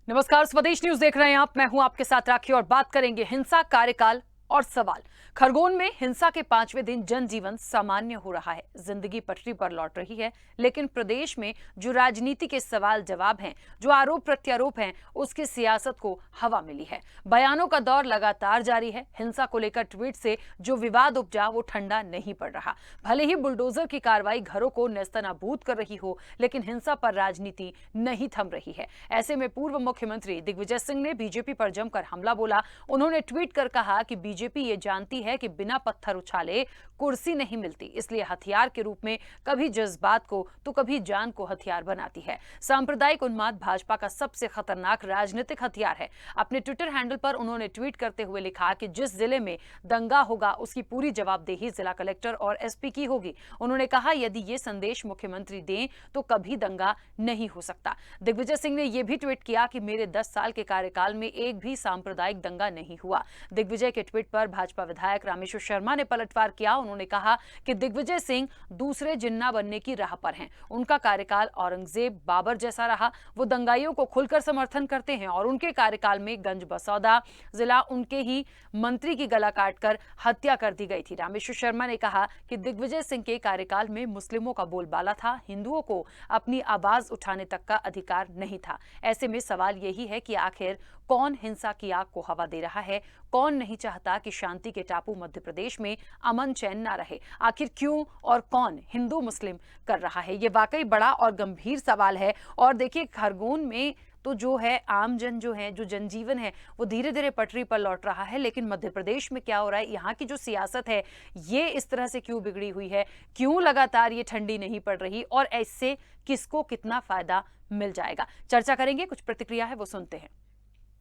नमस्कार, स्वदेश न्यूज देख रहे हैं आप। मैं हूं आपके साथ राखी और बात करेंगे हिंसा, कार्यकाल और सवाल। खरगोन में हिंसा के 5वें दिन जनजीवन सामान्य हो रहा है। जिंदगी पटरी पर लौट रही है, लेकिन प्रदेश में जो राजनीति के सवाल जवाब हैं, जो आरोप प्रत्यारोप हैं, उसकी सियासत को हवा मिली है। बयानों का दौर लगातार जारी है। हिंसा को लेकर ट्वीट से जो विवाद उपजा वो ठंडा नहीं पड़ रहा। भले ही बुलडोजर की कार्रवाई घरों को नेस्तनाबूद कर रही हो, लेकिन हिंसा पर राजनीति नहीं थम रही है। ऐसे में पूर्व मुख्यमंत्री दिग्विजय सिंह ने बीजेपी पर जमकर हमला बोला। उन्होंने ट्वीट कर कहा कि बीजेपी ये जानती है कि बिना पत्थर उछाले कुर्सी नहीं मिलती, इसलिए हथियार के रूप में कभी जज्बात को तो कभी जान को हथियार बनाती है। सांप्रदायिक उन्माद भाजपा का सबसे खतरनाक राजनीतिक हथियार है। अपने ट्विटर हैंडल पर उन्होंने ट्वीट करते हुए लिखा कि जिस जिले में दंगा होगा उसकी पूरी जवाबदेही जिला कलेक्टर और एसपी की होगी। उन्होंने कहा, यदि ये संदेश मुख्यमंत्री दें तो कभी दंगा नहीं हो सकता। दिग्विजय सिंह ने यह भी ट्वीट किया कि मेरे 10 साल के कार्यकाल में एक भी सांप्रदायिक दंगा नहीं हुआ। दिग्विजय के ट्वीट पर भाजपा विधायक रामेश्वर शर्मा ने पलटवार किया। उन्होंने कहा कि दिग्विजय सिंह दूसरे जिन्ना बनने की राह पर हैं। उनका कार्यकाल औरंगजेब बाबर जैसा रहा। वो दंगाइयों को खुलकर समर्थन करते हैं और उनके कार्यकाल में गंज बसौदा जिला उनके ही मंत्री की गला काटकर हत्या कर दी गई थी। रामेश्वर शर्मा ने कहा कि दिग्विजय सिंह के कार्यकाल में मुस्लिमों का बोलबाला था, हिंदुओं को अपनी आवाज उठाने तक का अधिकार नहीं था। ऐसे में सवाल यही है कि आखिर कौन हिंसा की आग को हवा दे रहा है? कौन नहीं चाहता कि शांति के टापू मध्य प्रदेश में अमन चैन ना रहे? आखिर क्यों और कौन हिंदू मुस्लिम कर रहा है? ये वाकई बड़ा और गंभीर सवाल है। और देखिए, खरगोन में तो जो है आम जन जो है, जो जनजीवन है, वो धीरे धीरे पटरी पर लौट रहा है। लेकिन मध्य प्रदेश में क्या हो रहा है, यहाँ की जो सियासत है ये इस तरह से क्यों बिगड़ी हुई है? क्यों लगातार ये ठंडी नहीं पड़ रही? और इससे किसको कितना फायदा मिल जाएगा? चर्चा करेंगे, कुछ प्रतिक्रिया है वो सुनते हैं।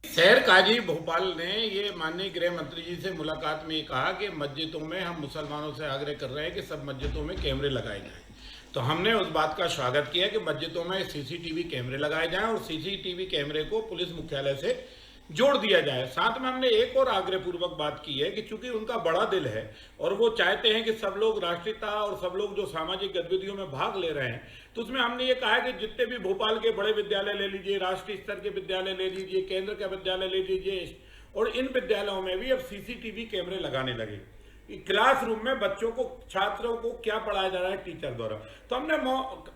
शहर काजी भोपाल ने ये माननीय गृह मंत्री जी से मुलाकात में कहा कि मस्जिदों में हम मुसलमानों से आग्रह कर रहे हैं कि सब मस्जिदों में कैमरे लगाए जाएं। तो हमने उस बात का स्वागत किया कि मस्जिदों में सीसीटीवी कैमरे लगाए जाएं और सीसीटीवी कैमरे को पुलिस मुख्यालय से जोड़ दिया जाए। साथ में हमने एक और आग्रह पूर्वक बात की है कि चूंकि उनका बड़ा दिल है और वो चाहते हैं कि सब लोग राष्ट्रीयता और सब लोग जो सामाजिक गतिविधियों में भाग ले रहे हैं, तो उसमें हमने ये कहा है कि जितने भी भोपाल के बड़े विद्यालय ले लीजिए, राष्ट्रीय स्तर के विद्यालय ले लीजिए, केंद्र का विद्यालय ले लीजिए, और इन विद्यालयों में भी अब सीसीटीवी कैमरे लगाने लगे। क्लासरूम में बच्चों को, छात्रों को क्या पढ़ाया जा रहा है टीचर द्वारा। तो हमने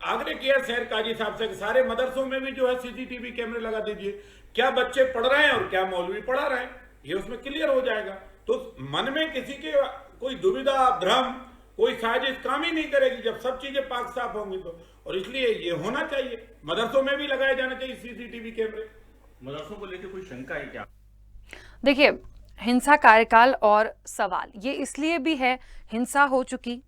आग्रह किया शहर काजी साहब से कि सारे मदरसों में भी जो है सीसीटीवी कैमरे लगा दीजिए। क्या बच्चे पढ़ रहे हैं और क्या मौलवी पढ़ा रहे हैं, ये उसमें क्लियर हो जाएगा। तो मन में किसी के कोई दुविधा, भ्रम, कोई साजिश काम ही नहीं करेगी जब सब चीजें पाक साफ होंगी। तो और इसलिए ये होना चाहिए, मदरसों में भी लगाए जाने चाहिए सीसीटीवी कैमरे। मदरसों को लेकर कोई शंका है क्या? देखिए, हिंसा, कार्यकाल और सवाल, ये इसलिए भी है, हिंसा हो चुकी,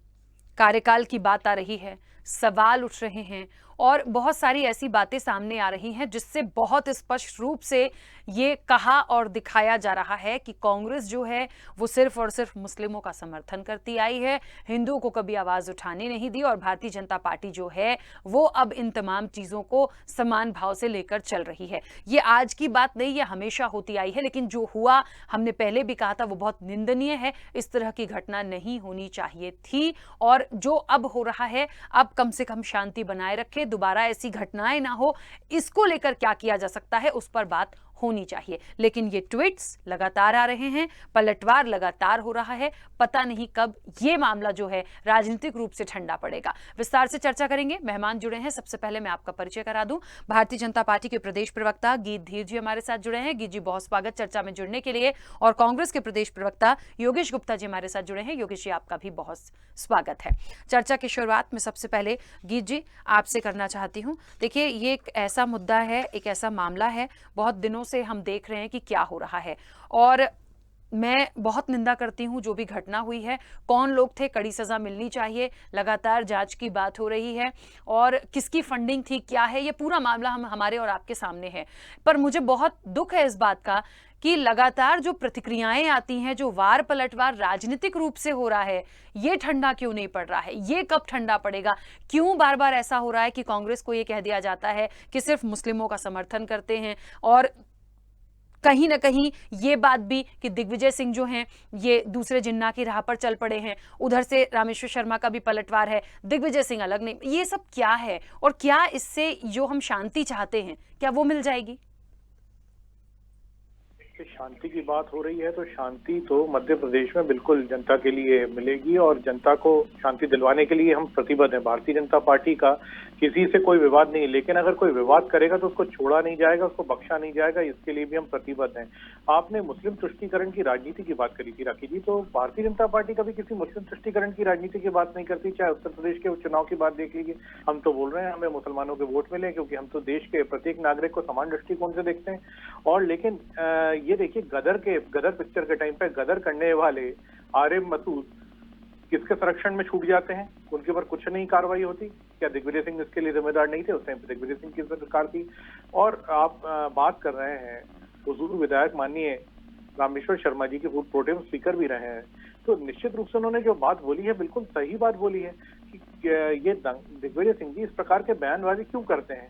कार्यकाल की बात आ रही है, सवाल उठ रहे हैं और बहुत सारी ऐसी बातें सामने आ रही हैं जिससे बहुत स्पष्ट रूप से ये कहा और दिखाया जा रहा है कि कांग्रेस जो है वो सिर्फ और सिर्फ मुस्लिमों का समर्थन करती आई है, हिंदुओं को कभी आवाज उठाने नहीं दी। और भारतीय जनता पार्टी जो है वो अब इन तमाम चीजों को समान भाव से लेकर चल रही है। ये आज की बात नहीं, ये हमेशा होती आई है, लेकिन जो हुआ, हमने पहले भी कहा था, वो बहुत निंदनीय है। इस तरह की घटना नहीं होनी चाहिए थी और जो अब हो रहा है, अब कम से कम शांति बनाए रखे, दोबारा ऐसी घटनाएं ना हो, इसको लेकर क्या किया जा सकता है उस पर बात होनी चाहिए। लेकिन ये ट्वीट्स लगातार आ रहे हैं, पलटवार लगातार हो रहा है, पता नहीं कब ये मामला जो है राजनीतिक रूप से ठंडा पड़ेगा। विस्तार से चर्चा करेंगे, मेहमान जुड़े हैं। सबसे पहले मैं आपका परिचय करा दूं, भारतीय जनता पार्टी के प्रदेश प्रवक्ता गीत धीर जी हमारे साथ जुड़े हैं। गीत जी, बहुत स्वागत चर्चा में जुड़ने के लिए। और कांग्रेस के प्रदेश प्रवक्ता योगेश गुप्ता जी हमारे साथ जुड़े हैं। योगेश जी, आपका भी बहुत स्वागत है। चर्चा की शुरुआत में सबसे पहले गीत जी आपसे करना चाहती हूँ। देखिए, ये एक ऐसा मुद्दा है, एक ऐसा मामला है, बहुत दिनों से हम देख रहे हैं कि क्या हो रहा है और मैं बहुत निंदा करती हूं जो भी घटना हुई है। कौन लोग थे, कड़ी सजा मिलनी चाहिए, लगातार जांच की बात हो रही है और किसकी फंडिंग थी, क्या है, ये पूरा मामला हमारे और आपके सामने है। पर मुझे बहुत दुख है इस बात का कि लगातार जो प्रतिक्रियाएं आती हैं, जो वार पलटवार राजनीतिक रूप से हो रहा है, ये ठंडा क्यों नहीं पड़ रहा है? ये कब ठंडा पड़ेगा? क्यों बार बार ऐसा हो रहा है कि कांग्रेस को ये कह दिया जाता है कि सिर्फ मुस्लिमों का समर्थन करते हैं और कहीं ना कहीं ये बात भी कि दिग्विजय सिंह जो हैं ये दूसरे जिन्ना की राह पर चल पड़े हैं, उधर से रामेश्वर शर्मा का भी पलटवार है, दिग्विजय सिंह अलग नहीं। ये सब क्या है और क्या इससे जो हम शांति चाहते हैं क्या वो मिल जाएगी? कि शांति की बात हो रही है तो शांति तो मध्य प्रदेश में बिल्कुल जनता के लिए मिलेगी और जनता को शांति दिलवाने के लिए हम प्रतिबद्ध हैं। भारतीय जनता पार्टी का किसी से कोई विवाद नहीं, लेकिन अगर कोई विवाद करेगा तो उसको छोड़ा नहीं जाएगा, उसको बख्शा नहीं जाएगा, इसके लिए भी हम प्रतिबद्ध हैं। आपने मुस्लिम तुष्टीकरण की राजनीति की बात करी थी राखी जी, तो भारतीय जनता पार्टी कभी किसी मुस्लिम तुष्टीकरण की राजनीति की बात नहीं करती। चाहे उत्तर प्रदेश के चुनाव की बात देख लीजिए, हम तो बोल रहे हैं हमें मुसलमानों के वोट मिले, क्योंकि हम तो देश के प्रत्येक नागरिक को समान दृष्टिकोण से देखते हैं। और लेकिन ये देखिए, गदर पिक्चर के टाइम पे गदर करने वाले आरिफ मसूद किसके संरक्षण में छूट जाते हैं, उनके ऊपर कुछ नहीं कार्रवाई होती। क्या दिग्विजय सिंह इसके लिए जिम्मेदार नहीं थे? उस टाइम पे दिग्विजय सिंह की सरकार थी। और आप बात कर रहे हैं, हुजूर विधायक माननीय रामेश्वर शर्मा जी के फूड प्रोटेम स्पीकर भी रहे हैं, तो निश्चित रूप से उन्होंने जो बात बोली है बिल्कुल सही बात बोली है कि ये दिग्विजय सिंह जी इस प्रकार के बयानबाजी क्यों करते हैं।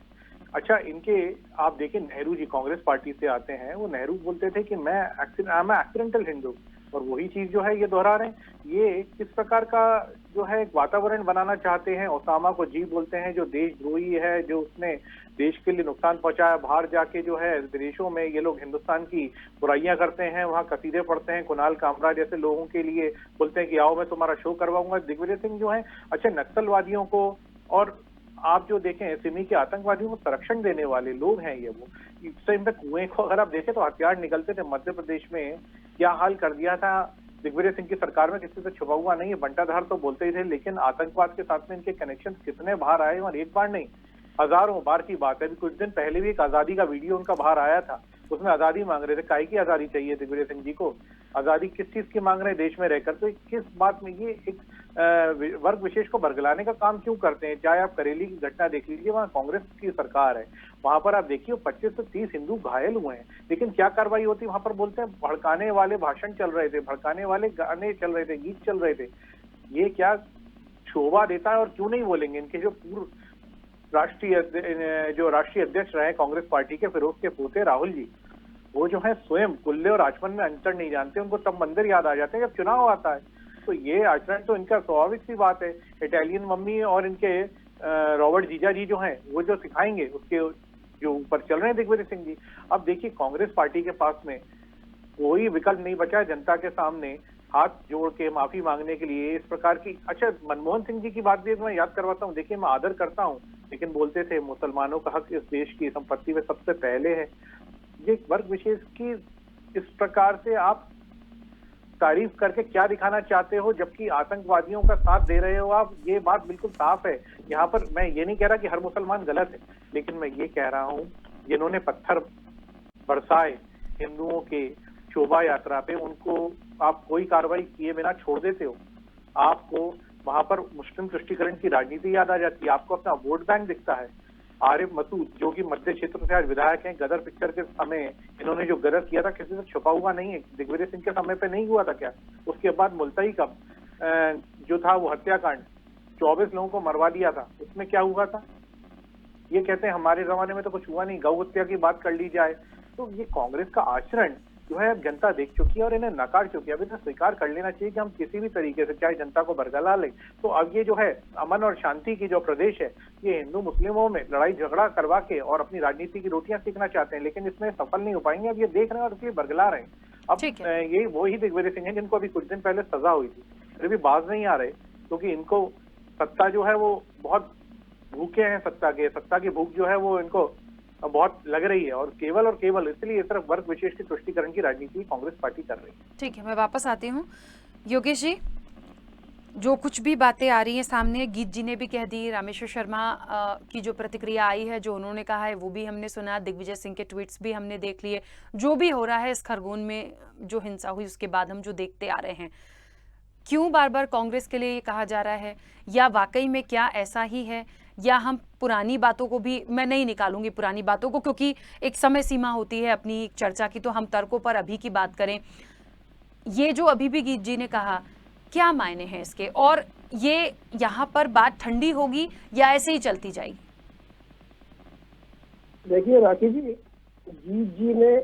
अच्छा, इनके आप देखिए, नेहरू जी कांग्रेस पार्टी से आते हैं, वो नेहरू बोलते थे कि मैं एक्सीडेंटल हिंदू, और वही चीज जो है ये दोहरा रहे हैं। ये किस प्रकार का जो है एक वातावरण बनाना चाहते हैं। ओसामा को जी बोलते हैं, जो देशद्रोही है, जो उसने देश के लिए नुकसान पहुंचाया। बाहर जाके जो है विदेशों में ये लोग हिंदुस्तान की बुराइयां करते हैं, वहाँ कसीदे पढ़ते हैं, कुणाल कामरा जैसे लोगों के लिए बोलते हैं कि आओ मैं तुम्हारा शो करवाऊंगा। दिग्विजय सिंह जो है, अच्छा, नक्सलवादियों को और आप जो देखें सिमी के आतंकवादियों को संरक्षण देने वाले लोग हैं ये। वो इस टाइम पे कुएं को अगर आप देखें तो हथियार निकलते थे। मध्य प्रदेश में क्या हाल कर दिया था दिग्विजय सिंह की सरकार में, किसी से छुपा हुआ नहीं है। बंटाधार तो बोलते ही थे, लेकिन आतंकवाद के साथ में इनके कनेक्शन कितने बाहर आए, और एक बार नहीं हजारों बार की बात है। कुछ दिन पहले भी एक आजादी का वीडियो उनका बाहर आया था, उसमें आजादी मांग रहे थे। काहे की आजादी चाहिए दिग्विजय सिंह जी को? आजादी किस चीज की मांग रहे हैं देश में रहकर? तो किस बात में ये एक वर्ग विशेष को बरगलाने का काम क्यों करते हैं? चाहे आप करेली की घटना देख लीजिए, वहाँ कांग्रेस की सरकार है, वहां पर आप देखिए 25 से 30 हिंदू घायल हुए हैं, लेकिन क्या कार्रवाई होती है? वहां पर बोलते हैं भड़काने वाले भाषण चल रहे थे, भड़काने वाले गाने चल रहे थे, गीत चल रहे थे। ये क्या शोभा देता है? और क्यों नहीं बोलेंगे? इनके जो पूर्व राष्ट्रीय अध्यक्ष रहे कांग्रेस पार्टी के, फिरोज के पोते राहुल जी, वो जो है स्वयं कुल्ले और आचमन में अंतर नहीं जानते। उनको तब मंदिर याद आ जाते हैं जब चुनाव आता है। तो ये आचरण तो इनका स्वाभाविक सी बात है। इटालियन मम्मी और इनके रॉबर्ट जीजा जी जो हैं, वो जो सिखाएंगे उसके जो ऊपर चल रहे हैं दिग्विजय सिंह जी। अब देखिए, कांग्रेस पार्टी के पास में कोई विकल्प नहीं बचा है जनता के सामने हाथ जोड़ के माफी मांगने के लिए। इस प्रकार की, अच्छा, मनमोहन सिंह जी की बात भी मैं याद करवाता हूँ। देखिए, मैं आदर करता हूँ, लेकिन बोलते थे मुसलमानों का हक इस देश की संपत्ति में सबसे पहले है। ये वर्ग विशेष की इस प्रकार से आप तारीफ करके क्या दिखाना चाहते हो, जबकि आतंकवादियों का साथ दे रहे हो आप? ये बात बिल्कुल साफ है। यहाँ पर मैं ये नहीं कह रहा कि हर मुसलमान गलत है, लेकिन मैं ये कह रहा हूँ जिन्होंने पत्थर बरसाए हिंदुओं के शोभा यात्रा पे, उनको आप कोई कार्रवाई किए बिना छोड़ देते हो। आपको वहां पर मुस्लिम तुष्टीकरण की राजनीति याद आ जाती है, आपको अपना वोट बैंक दिखता है। आरिफ मसूद जो कि मध्य क्षेत्र से आज विधायक हैं, गदर पिक्चर के समय इन्होंने जो गदर किया था किसी से छुपा हुआ नहीं है। दिग्विजय सिंह के समय पे नहीं हुआ था क्या? उसके बाद मुल्ताई का जो था वो हत्याकांड, 24 लोगों को मरवा दिया था, उसमें क्या हुआ था? ये कहते हैं हमारे जमाने में तो कुछ हुआ नहीं, गौ हत्या की बात कर ली जाए। तो ये कांग्रेस का आचरण जो है अब जनता देख चुकी है और इन्हें नकार चुकी है। अभी तो स्वीकार कर लेना चाहिए कि हम किसी भी तरीके से चाहे जनता को बरगला लें। तो अब ये जो है अमन और शांति की जो प्रदेश है, ये हिंदू मुस्लिमों में लड़ाई झगड़ा करवा के और अपनी राजनीति की रोटियां सीखना चाहते हैं, लेकिन इसमें सफल नहीं हो पाएंगे। अब ये देख रहे हैं और इसलिए बरगला रहे हैं। अब ये वही दिग्विजय सिंह है जिनको अभी कुछ दिन पहले सजा हुई थी, फिर भी बाज नहीं आ रहे, क्योंकि इनको सत्ता जो है वो बहुत भूखे हैं। सत्ता की भूख जो है वो इनको बहुत लग रही है, और केवल इसलिए सिर्फ वर्ग विशेष की तुष्टीकरण की राजनीति कांग्रेस पार्टी कर रही है। ठीक है, मैं वापस आती हूँ। योगेश जी, जो कुछ भी बातें आ रही हैं सामने, गीत जी ने भी कह दी, रामेश्वर शर्मा की जो प्रतिक्रिया आई है, जो उन्होंने कहा है वो भी हमने सुना, दिग्विजय सिंह के ट्वीट्स भी हमने देख लिए। जो भी हो रहा है इस खरगोन में जो हिंसा हुई उसके बाद हम जो देखते आ रहे हैं, क्यों बार बार कांग्रेस के लिए ये कहा जा रहा है, या वाकई में क्या ऐसा ही है, या हम पुरानी बातों को भी, मैं नहीं निकालूंगी पुरानी बातों को क्योंकि एक समय सीमा होती है अपनी चर्चा की, तो हम तर्कों पर अभी की बात करें। ये जो अभी भी गीत जी ने कहा, क्या मायने हैं इसके, और ये यहाँ पर बात ठंडी होगी या ऐसे ही चलती जाएगी? देखिए राखी जी, गीत जी ने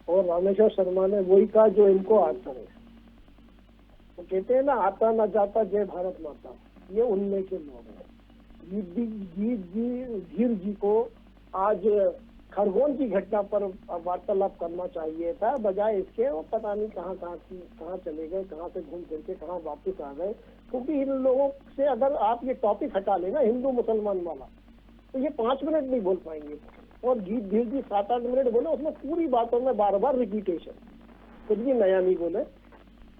और रामेश्वर शर्मा ने वही कहा जो इनको आता है। तो कहते हैं ना, आता ना जाता जय भारत माता, ये उनमें के लोग हैं। गीत जी को आज खरगोन की घटना पर वार्तालाप करना चाहिए था, बजाय इसके वो पता नहीं कहाँ चले गए, कहाँ से घूम फिर के कहाँ वापस आ गए। क्योंकि इन लोगों से अगर आप ये टॉपिक हटा लेना हिंदू मुसलमान वाला, तो ये 5 मिनट नहीं बोल पाएंगे। और जीत धीर जी 7-8 मिनट बोले, उसमें पूरी बातों में बार बार रिपीटेशन, कुछ भी नया नहीं बोले।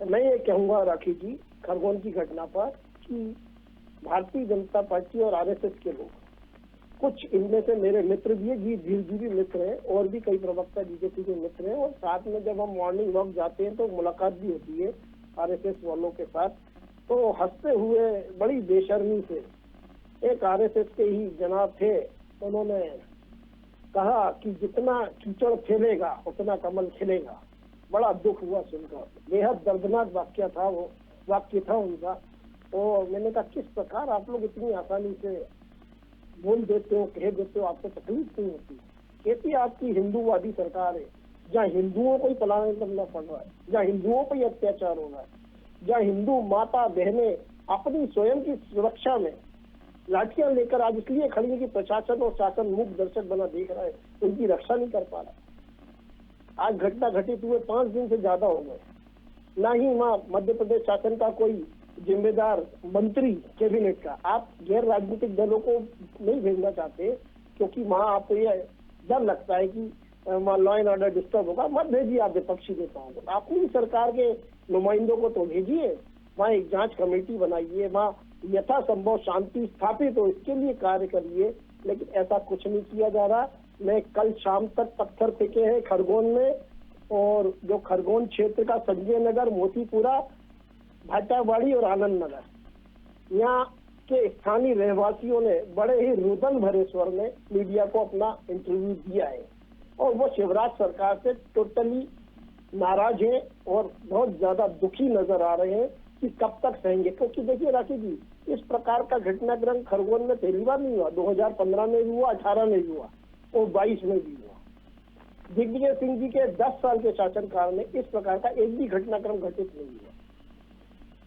मैं ये कहूँगा राखी जी खरगोन की घटना पर कि भारतीय जनता पार्टी और आरएसएस के लोग, कुछ इनमें से मेरे मित्र भी है, जी धीर जी भी मित्र हैं, और भी कई प्रवक्ता बीजेपी के मित्र हैं, और साथ में जब हम मॉर्निंग वॉक जाते हैं तो मुलाकात भी होती है आरएसएस वालों के साथ। तो हंसते हुए बड़ी बेशर्मी से एक आरएसएस के ही जनाब थे, उन्होंने कहा कि जितना कीचड़ फैलेगा उतना कमल खिलेगा। बड़ा दुख हुआ सुनकर, बेहद दर्दनाक वाक्य था उनका। और मैंने कहा किस प्रकार आप लोग इतनी आसानी से बोल देते हो, कह देते हो, आपको तकलीफ नहीं होती। कैसी आपकी हिंदूवादी सरकार है, जहाँ हिंदुओं को ही पलायन करना पड़ रहा है, जहाँ हिंदुओं पर ही अत्याचार हो रहा है, जहाँ हिंदू माता बहनें अपनी स्वयं की सुरक्षा में लाठियां लेकर आज इसलिए खड़ी है कि प्रशासन और शासन मूक दर्शक बना देख रहा है, उनकी रक्षा नहीं कर पा रहा। आज घटना घटित हुए 5 दिन से ज्यादा हो गए, ना ही वहाँ मध्य प्रदेश शासन का कोई जिम्मेदार मंत्री कैबिनेट का, आप गैर राजनीतिक दलों को नहीं भेजना चाहते क्योंकि वहाँ आपको ये डर लगता है कि लॉ एंड ऑर्डर डिस्टर्ब होगा, मत भेजिए आप विपक्षी नेताओं को, अपनी सरकार के नुमाइंदों को तो भेजिए, वहाँ एक जांच कमेटी बनाइए, वहाँ यथासंभव शांति स्थापित हो, इसके लिए कार्य करिए। लेकिन ऐसा कुछ नहीं किया जा रहा। मैं कल शाम तक पत्थर फेंके हैं खरगोन में, और जो खरगोन क्षेत्र का संजय नगर, मोतीपुरा, भाटावाड़ी और आनंद नगर, यहाँ के स्थानीय रहवासियों ने बड़े ही रुदन भरे स्वर में मीडिया को अपना इंटरव्यू दिया है, और वो शिवराज सरकार से टोटली नाराज हैं और बहुत ज्यादा दुखी नजर आ रहे हैं कि कब तक सहेंगे। क्योंकि देखिए राखी जी, इस प्रकार का घटनाक्रम खरगोन में पहली बार नहीं हुआ, 2015 में भी हुआ, 18 में भी हुआ और 22 में भी हुआ। दिग्विजय सिंह जी के 10 साल के शासनकाल में इस प्रकार का एक भी घटनाक्रम घटित नहीं हुआ।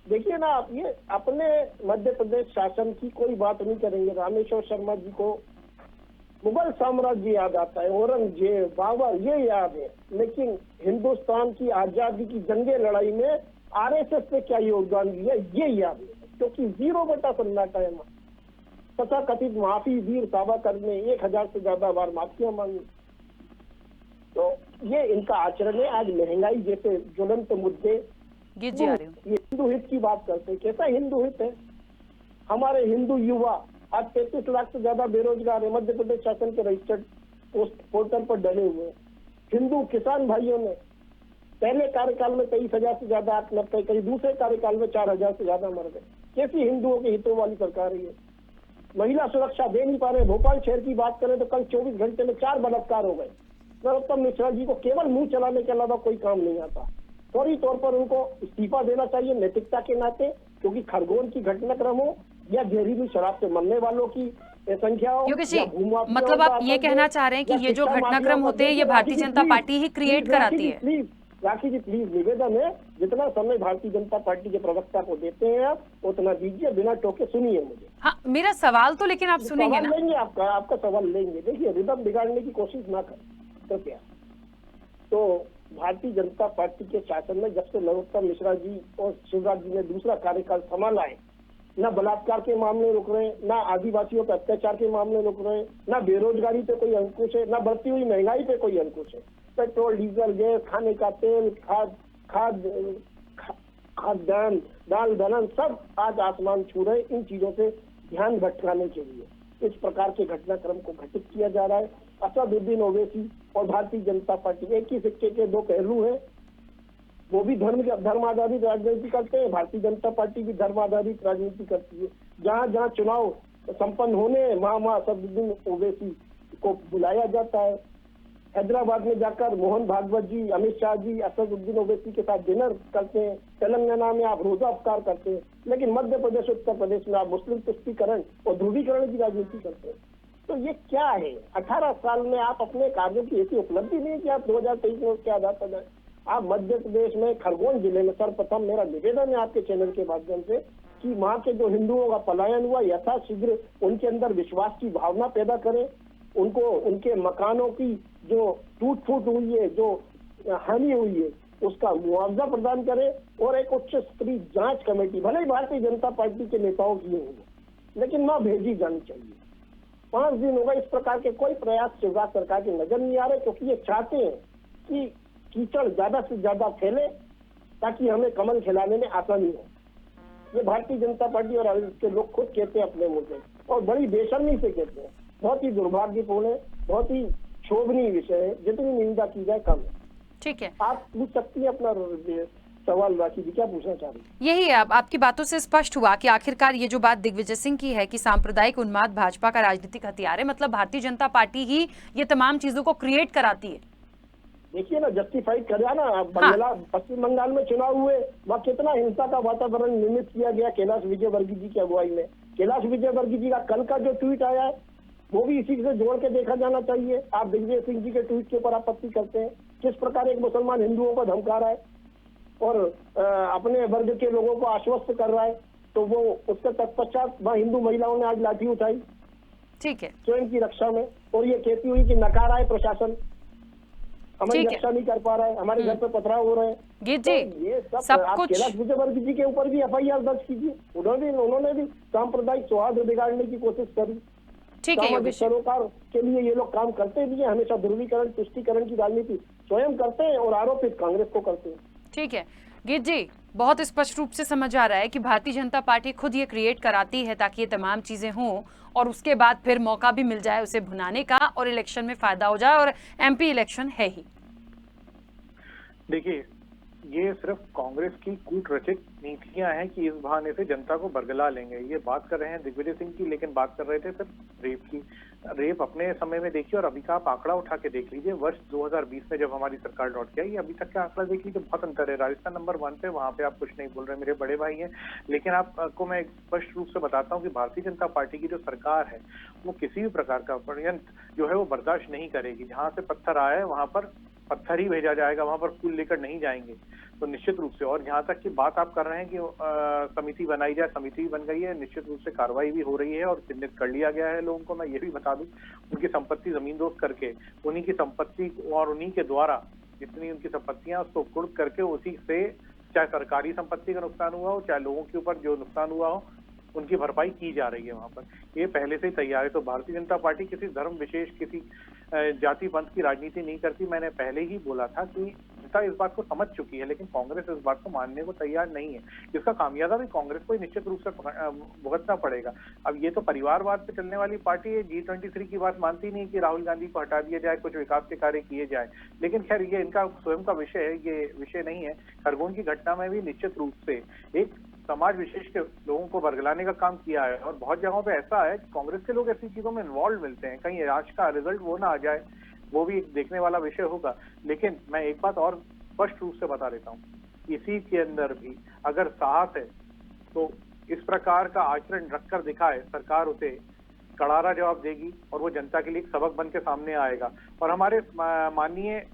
देखिए ना आप, ये अपने मध्य प्रदेश शासन की कोई बात नहीं करेंगे। रामेश्वर शर्मा जी को मुगल साम्राज्य याद आता है, औरंगजेब, बाबर, ये याद है, लेकिन हिंदुस्तान की आजादी की जंगे लड़ाई में आरएसएस ने क्या योगदान दिया ये याद है, क्योंकि 0 बटा सन्नाटा है। तथा कथित माफी वीर सावरकर ने 1000 से ज्यादा बार माफियां मांगी। तो ये इनका आचरण है। आज महंगाई जैसे ज्वलंत मुद्दे, गीत जी आ रही हूँ। ये हिंदू हित की बात करते हैं। कैसा हिंदू हित है? हमारे हिंदू युवा आज 33 लाख से ज्यादा बेरोजगार है, मध्य प्रदेश शासन के रजिस्टर्ड पोर्टल पर डले हुए। हिंदू किसान भाइयों ने पहले कार्यकाल में 23,000 से ज्यादा आत्महत्या करी, दूसरे कार्यकाल में 4,000 से ज्यादा मर गए। कैसी हिंदुओं के हितों वाली सरकार है ये? महिला सुरक्षा दे नहीं पा रहे। भोपाल शहर की बात करें तो कल 24 घंटे में 4 बलात्कार हो गए। नरोत्तम मिश्रा जी को केवल मुंह चलाने के अलावा कोई काम नहीं आता। फौरी तौर पर उनको इस्तीफा देना चाहिए नैतिकता के नाते, क्योंकि खरगोन की घटनाक्रम हो या जहरीली शराब से मरने वालों की संख्या हो, योगेश जी, मतलब आप ये कहना चाह रहे हैं कि ये जो घटनाक्रम होते हैं ये भारतीय जनता पार्टी ही क्रिएट कराती है? प्लीज राखी जी, प्लीज निवेदन है, जितना समय भारतीय जनता पार्टी के प्रवक्ता को देते हैं आप उतना दीजिए, बिना टोके सुनिए मुझे। हाँ, मेरा सवाल तो लेकिन आप सुनेंगे ना? लेंगे आपका सवाल लेंगे। देखिए, रिदम बिगाड़ने की कोशिश ना करें तो क्या। तो भारतीय जनता पार्टी के शासन में जब से नरोत्तम मिश्रा जी और शिवराज जी ने दूसरा कार्यकाल संभाला है, न बलात्कार के मामले रुक रहे, न आदिवासियों पर अत्याचार के मामले रुक रहे, न बेरोजगारी पे कोई अंकुश है, न बढ़ती हुई महंगाई पे कोई अंकुश है। पेट्रोल, डीजल, गैस, खाने का तेल, खाद्यान्न, दाल, दलहन सब आज आसमान छू रहे। इन चीजों से ध्यान भटकाने के लिए इस प्रकार के घटनाक्रम को घटित किया जा रहा है। असदुद्दीन ओवैसी और भारतीय जनता पार्टी एक ही सिक्के के 2 पहलू हैं। वो भी धर्म आधारित राजनीति करते हैं, भारतीय जनता पार्टी भी धर्म आधारित राजनीति करती है। जहाँ जहाँ चुनाव संपन्न होने वहाँ असदुद्दीन ओवैसी को बुलाया जाता है। हैदराबाद में जाकर मोहन भागवत जी, अमित शाह जी असदुद्दीन ओवैसी के साथ डिनर करते हैं। तेलंगाना में आप रोजा अफ्तार करते हैं, लेकिन मध्य प्रदेश, उत्तर प्रदेश में आप मुस्लिम तुष्टीकरण और ध्रुवीकरण की राजनीति करते हैं। तो ये क्या है? 18 साल में आप अपने कार्यों की ऐसी उपलब्धि नहीं कि आप 2023 में उसके आधार पर जाए। आप मध्य प्रदेश में खरगोन जिले में सर्वप्रथम मेरा निवेदन है आपके चैनल के माध्यम से कि वहाँ के जो हिंदुओं का पलायन हुआ यथाशीघ्र उनके अंदर विश्वास की भावना पैदा करें, उनको उनके मकानों की जो टूट फूट हुई है, जो हानि हुई है, उसका मुआवजा प्रदान करे और एक उच्च स्तरीय जांच कमेटी, भले ही भारतीय जनता पार्टी के नेताओं की हो, लेकिन वह भेजी जानी चाहिए। 5 दिन हो गए, इस प्रकार के कोई प्रयास शिवराज सरकार के नजर नहीं आ रहे, क्योंकि ये चाहते हैं कि कीचड़ ज्यादा से ज्यादा फैले ताकि हमें कमल खिलाने में आसानी हो। ये भारतीय जनता पार्टी और इसके लोग खुद कहते हैं अपने मुंह से, और बड़ी बेशर्मी से कहते हैं। बहुत ही दुर्भाग्यपूर्ण है, बहुत ही शोभनीय विषय है, जितनी निंदा की जाए कम है। ठीक है, आप पूछ सकती हैं अपना सवाल, बाकी भी क्या पूछना चाह रही हैं? यही है। अब आपकी बातों से स्पष्ट हुआ कि आखिरकार ये जो बात दिग्विजय सिंह की है कि सांप्रदायिक उन्माद भाजपा का राजनीतिक हथियार है, मतलब भारतीय जनता पार्टी ही ये तमाम चीजों को क्रिएट कराती है। देखिए ना, जस्टिफाइड कर ना, बंगला पश्चिम बंगाल में चुनाव हुए, वहाँ कितना हिंसा का वातावरण निर्मित किया गया कैलाश विजयवर्गीय जी की अगुवाई में। कैलाश विजयवर्गीय जी का कल का जो ट्वीट आया है वो भी इसी से जोड़ के देखा जाना चाहिए। आप दिग्विजय सिंह जी के ट्वीट के ऊपर आपत्ति करते हैं, किस प्रकार एक मुसलमान हिंदुओं को धमका रहा है और अपने वर्ग के लोगों को आश्वस्त कर रहा है, तो वो उसके तत्पश्चात वह हिंदू महिलाओं ने आज लाठी उठाई, ठीक है, स्वयं की रक्षा में, और ये कहती हुई कि नकार रहा है प्रशासन, हमारी रक्षा नहीं कर पा रहा है, हमारे घर पे पथराव हो रहे हैं। जी तो ये सब आप कुछ कैलाश विजयवर्गीय जी के ऊपर भी FIR दर्ज कीजिए। उन्होंने भी सांप्रदायिक सौहार्द बिगाड़ने की कोशिश करी। ठीक है, सामाजिक योगेश सरोकार के लिए ये लोग काम करते भी हैं, हमेशा ध्रुवीकरण तुष्टीकरण की राजनीति स्वयं करते हैं और आरोपित कांग्रेस को करते हैं। ठीक है गीत जी, बहुत स्पष्ट रूप से समझ आ रहा है कि भारतीय जनता पार्टी खुद ये क्रिएट कराती है ताकि ये तमाम चीजें हों और उसके बाद फिर मौका भी मिल जाए उसे भुनाने का और इलेक्शन में फायदा हो जाए, और MP इलेक्शन है ही। देखिए, ये सिर्फ कांग्रेस की कूटरचित नीतियां हैं कि इस बहाने से जनता को बरगला लेंगे। ये बात कर रहे हैं दिग्विजय सिंह की, लेकिन बात कर रहे थे सिर्फ रेप की। रेप अपने समय में देखिए और अभी का आप आंकड़ा उठा के देख लीजिए। वर्ष 2020 में जब हमारी सरकार लौट के आई, अभी तक का आंकड़ा देख लीजिए, बहुत अंतर है। राजस्थान नंबर 1 पे, वहां पे आप कुछ नहीं बोल रहे, मेरे बड़े भाई हैं। लेकिन आपको मैं स्पष्ट रूप से बताता हूँ कि भारतीय जनता पार्टी की जो सरकार है वो किसी भी प्रकार का षड्यंत्र जो है वो बर्दाश्त नहीं करेगी। जहां से पत्थर आए वहां पर पत्थर ही भेजा जाएगा, वहां पर फूल लेकर नहीं जाएंगे। तो निश्चित रूप से, और जहां तक की बात आप कर रहे हैं कि समिति बनाई जाए, समिति भी बन गई है, निश्चित रूप से कार्रवाई भी हो रही है और चिन्हित कर लिया गया है लोगों को। मैं ये भी बता दूं, उनकी संपत्ति जमींदोज करके उन्हीं की संपत्ति और उन्हीं के द्वारा जितनी उनकी संपत्तियां उसको कुर्क करके उसी से, चाहे सरकारी संपत्ति का नुकसान हुआ हो, चाहे लोगों के ऊपर जो नुकसान हुआ हो, उनकी भरपाई की जा रही है वहां पर। ये पहले से ही तैयार है। तो भारतीय जनता पार्टी किसी धर्म विशेष, किसी जाति पंथ की राजनीति नहीं करती। मैंने पहले ही बोला था कि जनता इस बात को समझ चुकी है, लेकिन कांग्रेस इस बात को मानने को तैयार नहीं है। इसका खामियाजा भी कांग्रेस को निश्चित रूप से भुगतना पड़ेगा। अब ये तो परिवारवाद पे चलने वाली पार्टी है, G23 की बात मानती नहीं कि राहुल गांधी को हटा दिया जाए, कुछ विकास के कार्य किए जाए। लेकिन खैर ये इनका स्वयं का विषय है, ये विषय नहीं है। खरगोन की घटना में भी निश्चित रूप से एक समाज विशेष के लोगों को बरगलाने का काम किया है, और बहुत जगहों पे ऐसा है कि कांग्रेस के लोग ऐसी चीजों में इन्वॉल्व मिलते हैं। कहीं आज का रिजल्ट वो ना आ जाए, वो भी एक देखने वाला विषय होगा। लेकिन मैं एक बात और स्पष्ट रूप से बता देता हूँ, इसी के अंदर भी अगर साहस है तो इस प्रकार का आचरण रखकर दिखाए, सरकार उसे करारा जवाब देगी और वो जनता के लिए एक सबक बन के सामने आएगा। और हमारे माननीय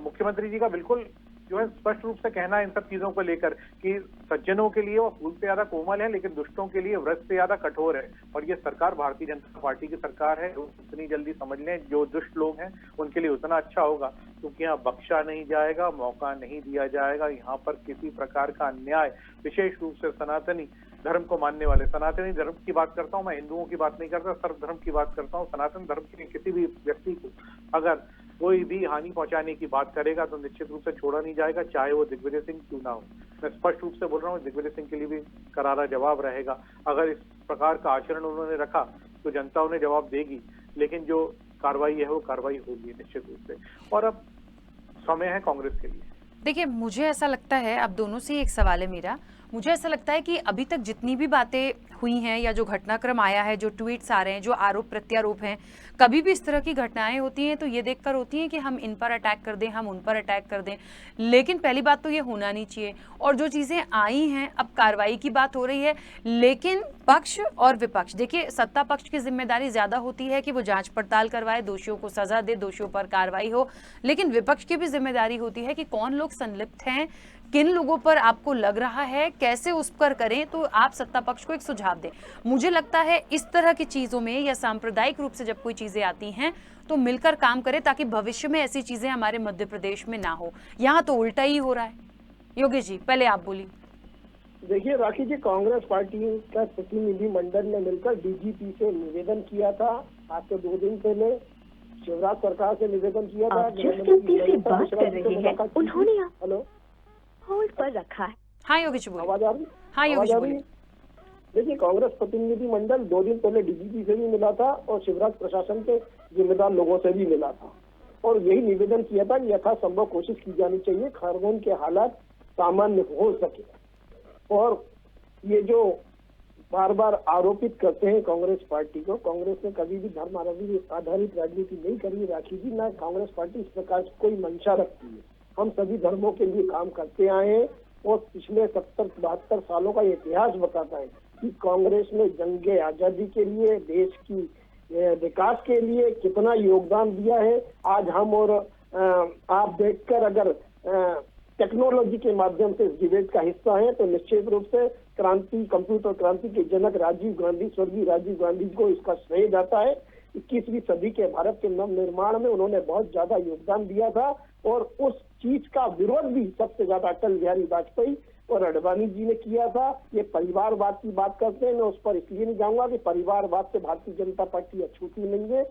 मुख्यमंत्री जी का बिल्कुल जो है स्पष्ट रूप से कहना है इन सब चीजों को लेकर कि सज्जनों के लिए वो फूल से ज्यादा कोमल है, लेकिन दुष्टों के लिए व्रत से ज्यादा कठोर है। और ये सरकार भारतीय जनता पार्टी की सरकार है। उतनी जल्दी समझ लें, जो दुष्ट लोग हैं उनके लिए उतना अच्छा होगा, क्योंकि यहाँ बख्शा नहीं जाएगा, मौका नहीं दिया जाएगा। यहाँ पर किसी प्रकार का अन्याय, विशेष रूप से सनातनी धर्म को मानने वाले, सनातनी धर्म की बात करता हूँ मैं, हिंदुओं की बात नहीं करता, सर्व धर्म की बात करता हूँ। सनातन धर्म के किसी भी व्यक्ति को अगर कोई भी हानि पहुंचाने की बात करेगा तो निश्चित रूप से छोड़ा नहीं जाएगा, चाहे वो दिग्विजय सिंह क्यों ना हो। मैं स्पष्ट रूप से बोल रहा हूँ, दिग्विजय सिंह के लिए भी करारा जवाब रहेगा। अगर इस प्रकार का आचरण उन्होंने रखा तो जनता उन्हें जवाब देगी, लेकिन जो कार्रवाई है वो कार्रवाई होगी निश्चित रूप से। और अब समय है कांग्रेस के लिए। देखिए, मुझे ऐसा लगता है, अब दोनों से एक सवाल है मेरा, मुझे ऐसा लगता है कि अभी तक जितनी भी बातें हुई हैं या जो घटनाक्रम आया है, जो ट्वीट्स आ रहे हैं, जो आरोप प्रत्यारोप हैं, कभी भी इस तरह की घटनाएं होती हैं तो ये देखकर होती हैं कि हम इन पर अटैक कर दें, हम उन पर अटैक कर दें। लेकिन पहली बात तो ये होना नहीं चाहिए। और जो चीज़ें आई हैं, अब कार्रवाई की बात हो रही है, लेकिन पक्ष और विपक्ष, देखिए सत्ता पक्ष की जिम्मेदारी ज़्यादा होती है कि वो जांच पड़ताल करवाए, दोषियों को सजा दे, दोषियों पर कार्रवाई हो। लेकिन विपक्ष की भी जिम्मेदारी होती है कि कौन लोग संलिप्त हैं, किन लोगों पर आपको लग रहा है, कैसे उस पर करें, तो आप सत्ता पक्ष को एक सुझाव दें। मुझे लगता है इस तरह की चीजों में या सांप्रदायिक रूप से जब कोई चीजें आती हैं तो मिलकर काम करें, ताकि भविष्य में ऐसी चीजें हमारे मध्य प्रदेश में ना हो। यहाँ तो उल्टा ही हो रहा है। योगेश जी, पहले आप बोलिए। देखिए राखी जी, कांग्रेस पार्टी का प्रतिनिधि मंडल ने मिलकर डीजीपी से निवेदन किया था आज से 2 दिन पहले। शिवराज सरकार से निवेदन किया था। आप जिस व्यक्ति से बात कर रहे हैं उन्होंने हेलो होल्ड पर रखा है। हाँ योगेश जी बोलिए। आवाज आ रही? हाँ योगेश जी आवाज आ रही? बोलिए। देखिए, कांग्रेस प्रतिनिधि मंडल 2 दिन पहले डीजीपी से भी मिला था और शिवराज प्रशासन के जिम्मेदार लोगों से भी मिला था और यही निवेदन किया था कि यथासंभव कोशिश की जानी चाहिए खरगोन के हालात सामान्य हो सके। और ये जो बार बार आरोपित करते हैं कांग्रेस पार्टी को, कांग्रेस ने कभी भी धर्म आधारित राजनीति नहीं करी राखी जी, ना कांग्रेस पार्टी इस प्रकार की कोई मंशा रखती है। हम सभी धर्मों के लिए काम करते आए हैं और पिछले 70-72 सालों का इतिहास बताता है कि कांग्रेस ने जंगे आजादी के लिए, देश की विकास के लिए कितना योगदान दिया है। आज हम और आप देखकर अगर टेक्नोलॉजी के माध्यम से इस डिबेट का हिस्सा है तो निश्चित रूप से कंप्यूटर क्रांति के जनक राजीव गांधी, स्वर्गीय राजीव गांधी को इसका श्रेय जाता है। 21वीं सदी के भारत के नव निर्माण में उन्होंने बहुत ज्यादा योगदान दिया था और उस चीज का विरोध भी सबसे ज्यादा अटल बिहारी वाजपेयी और अडवाणी जी ने किया था। ये परिवारवाद की बात करते हैं, मैं उस पर इसलिए नहीं जाऊंगा कि परिवारवाद से भारतीय जनता पार्टी अछूती नहीं है।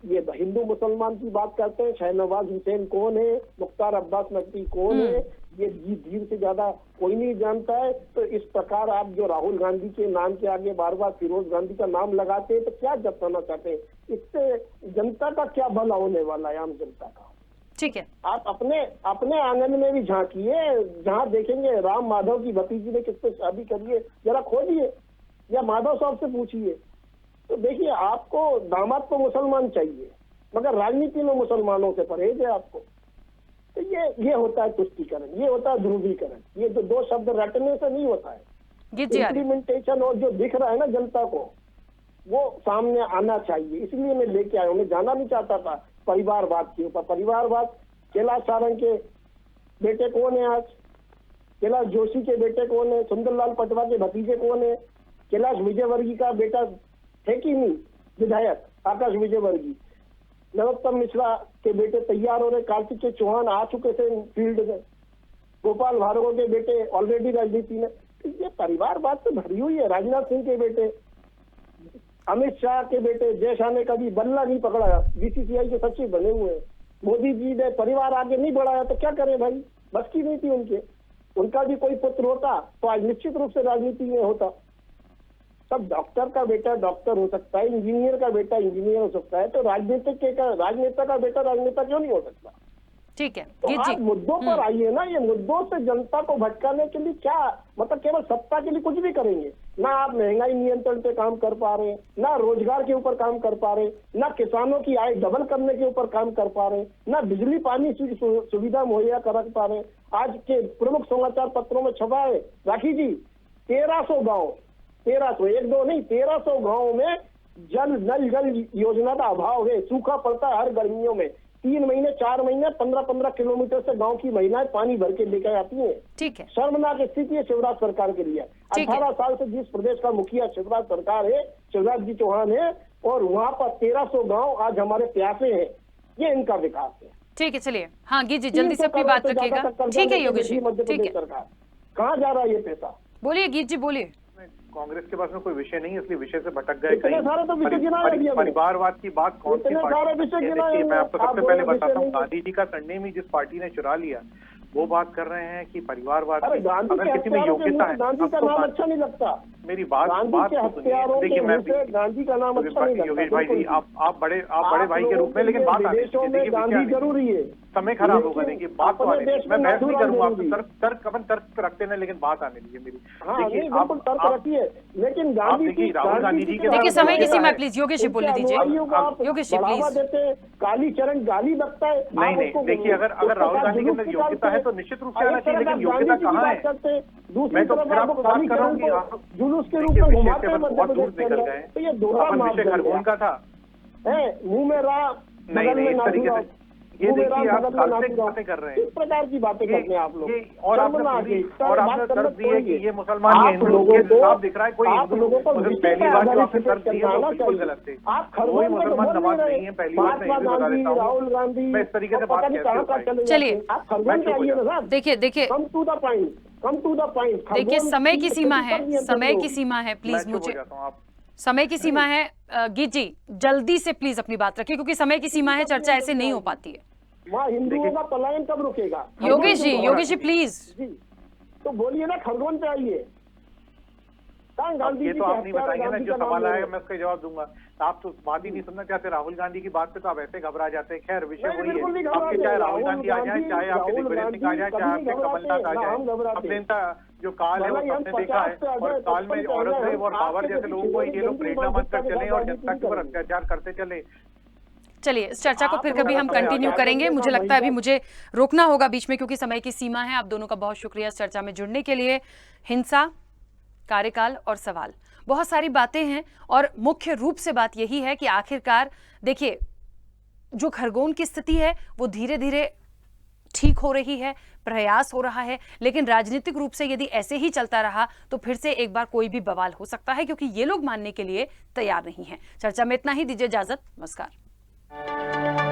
ये हिंदू मुसलमान की बात करते हैं, शहनवाज हुसैन कौन है, मुख्तार अब्बास नकवी कौन है, ये धीर से ज्यादा कोई नहीं जानता है। तो इस प्रकार आप जो राहुल गांधी के नाम के आगे बार बार फिरोज गांधी का नाम लगाते हैं तो क्या जताना चाहते हैं? इससे जनता का क्या भला होने वाला है, आम जनता का? ठीक है, आप अपने आंगन में भी झांकिए, जहाँ देखेंगे राम माधव की भतीजी ने किससे शादी करी है जरा खोजिए या माधव साहब से पूछिए। तो देखिए, आपको दामाद तो मुसलमान चाहिए मगर राजनीति में मुसलमानों से परहेज है आपको। तो ये होता है तुष्टीकरण, ये होता है ध्रुवीकरण। ये जो 2 शब्द रटने से नहीं होता है, इम्प्लीमेंटेशन और जो दिख रहा है ना जनता को वो सामने आना चाहिए। इसलिए मैं लेके आया हूँ। मैं जाना नहीं चाहता था परिवारवाद के ऊपर। परिवारवाद, कैलाश सारंग के बेटे कौन है आज, कैलाश जोशी के बेटे कौन है, सुंदरलाल पटवा के भतीजे कौन है, कैलाश विजयवर्गीय का बेटा है कि नहीं विधायक आकाश विजयवर्गीय, नरोत्तम मिश्रा के बेटे तैयार हो रहे, कार्तिक के चौहान आ चुके थे फील्ड में, गोपाल भार्गव के बेटे ऑलरेडी राजनीति में। ये परिवारवाद से भरी हुई है। राजनाथ सिंह के बेटे, अमित शाह के बेटे, जय शाह ने कभी बल्ला नहीं पकड़ा, बीसीसीआई के सचिव बने हुए हैं। मोदी जी ने परिवार आगे नहीं बढ़ाया तो क्या करें भाई, बस की नहीं थी उनके। उनका भी कोई पुत्र होता तो आज निश्चित रूप से राजनीति में होता। तब डॉक्टर का बेटा डॉक्टर हो सकता है, इंजीनियर का बेटा इंजीनियर हो सकता है, तो राजनेता का बेटा राजनेता क्यों नहीं हो सकता? ठीक है। तो आप मुद्दों पर आइए ना। ये मुद्दों से जनता को भटकाने के लिए क्या, मतलब केवल सत्ता के लिए कुछ भी करेंगे ना। आप महंगाई नियंत्रण पे काम कर पा रहे, ना रोजगार के ऊपर काम कर पा रहे, ना किसानों की आय डबल करने के ऊपर काम कर पा रहे, ना बिजली पानी सुविधा मुहैया कर पा रहे। आज के प्रमुख समाचार पत्रों में छपा है राखी जी, 1300 गाँव, 1300 1-2 नहीं 1300 गाँव में नल जल योजना का अभाव है। सूखा पड़ता है हर गर्मियों में। 3 महीने 4 महीने 15-15 किलोमीटर से गांव की महिलाएं पानी भर के लेकर आती हैं। ठीक है, शर्मनाक स्थिति है शिवराज सरकार के लिए। 18 साल से जिस प्रदेश का मुखिया शिवराज सरकार है, शिवराज जी चौहान है, और वहाँ पर 1300 गाँव आज हमारे प्यासे हैं। ये इनका विकास है। ठीक है, चलिए। हाँ गीत जी, जल्दी से अपनी बात रखिएगा। ठीक है योगेश जी, ठीक है। सरकार कहाँ जा रहा है ये पैसा? बोलिए गीत जी, बोलिए। कांग्रेस के पास में कोई विषय नहीं, इसलिए विषय से भटक गए। इतने सारे तो विषय गिनाए दिए। परिवारवाद की बात कौन सी पार्टी? देखिए, मैं आपको सबसे पहले बताता हूँ, गांधी जी का सरनेम ही जिस पार्टी ने चुरा लिया वो बात कर रहे हैं कि परिवारवाद अगर किसी में योग्यता है। गांधी का नाम अच्छा नहीं लगता। मेरी बात देखिए, मैं गांधी का नाम अच्छा नहीं लगता। योगेश भाई जी, आप बड़े भाई के रूप में, लेकिन बात गांधी जरूरी है। समय खराब होगा। देखिए, बात तो आने दीजिए, मैं बहस नहीं करूंगा आपसे। तर्क रखते हैं, लेकिन बात आने दीजिए मेरी। देखिए, आप तर्क रखिए, लेकिन गांधी राहुल गांधी जी के देखिए समय की सीमा प्लीज। योगेश जी बोलने दीजिए। योगेश जी प्लीज। देते काली चरण गाली बकता है। नहीं, देखिए, अगर राहुल गांधी के अंदर योग्यता है तो निश्चित रूप से आना चाहिए, लेकिन योग्यता कहाँ है? मैं तो फिर आपको बात कर रहा हूँ कि जुलूस के रूप में घुमाते हैं बहुत दूर निकल गए। तो ये दोहरा विषय खरगोन का था, मुंह में राह नहीं, इस तरीके से ये देखिए आप बगल में काल्पनिक नाचूंगा। बातें कर रहे हैं। किस प्रकार की बातें करते हैं आप लोग? और आपने शर्म ना पूरी- आती, और आपने बात करना तर्क दी है कि छोड़िए। ये मुसलमान या आप हिंदू लोगों ये को- साफ दिख रहा है कोई आप हिंदू लोगों को मुसलमान विषय पहली पे बात जो आपने आधारित तर्क दी है वो करना बिल्कुल चाहिए। गलत है। आप कोई खरगोन में मुसलमान बोल नमाज रहे नहीं है, पहली बात मैं ये महात्मा बता गांधी, देता हूँ। राहुल गांधी, मैं इस तरीके से और पता बात नहीं कैसे कहाँ हो कहाँ पाएगी? चले चलिए। जाते हैं। आप मैं खरगोन चुप पे हो आइए ना जाता साहब। देखिए come to the point, come to the point. देखिए, समय की सीमा है, समय की सीमा है, मैं प्लीज चुप हो मुझे जाता हूँ। आप समय की सीमा है। गीत जी जल्दी से प्लीज अपनी बात रखिए, क्योंकि समय की सीमा है, चर्चा ऐसे नहीं हो पाती है। वहाँ हिंदुओं का पलायन कब रुकेगा? योगेश खरगोन जी प्लीज। जी, तो बोलिए ना, खरगोन पे आइए। कहाँ गांधी ये जी तो के आप नहीं हत्यारे, बताएंगे ना, गांधी जो का नाम सवाल ले आएगा रहे मैं उसका जवाब दूंगा। तो आप तो बात ही नहीं सुनना चाहते राहुल गांधी की बात पे, तो आप ऐसे घबरा जाते हैं। खैर विषय नहीं, वही बिल्कुल नहीं है, घबराते। आपके चाहे राहुल गांधी आ जाए, राहुल चाहे आपके गांधी दिग्विजय सिंह आ जाए, चाहे कभी आपके घबराते कमलनाथ आ हैं, ना जाए, हम घबराते अपने हैं। इनका जो काल है वो भले ही हम सबने देखा है। 50 पे आ और जाए, काल में 55 पे आ औरंगजेब जाए, और बाबर आपके जैसे किसी लोगों को चीज़ ये लोग की प्रेरणा जनता बनकर के चले साथ और राजनीति जनता के ऊपर करेंगे। अत्याचार करते चले। चलिए, इस चर्चा को आप फिर लोग कभी हम अगर कंटिन्यू क्या करेंगे। करते मुझे ना लगता है अभी महिला- मुझे रोकना होगा बीच में, क्योंकि समय की सीमा है। आप दोनों का बहुत शुक्रिया इस चर्चा में जुड़ने के लिए। हिंसा, कार्यकाल और सवाल, बहुत सारी बातें हैं, और मुख्य रूप से बात यही है कि आखिरकार देखिए, जो खरगोन की स्थिति है वो धीरे धीरे ठीक हो रही है, प्रयास हो रहा है, लेकिन राजनीतिक रूप से यदि ऐसे ही चलता रहा तो फिर से एक बार कोई भी बवाल हो सकता है, क्योंकि ये लोग मानने के लिए तैयार नहीं हैं। चर्चा में इतना ही, दीजिए इजाजत, नमस्कार।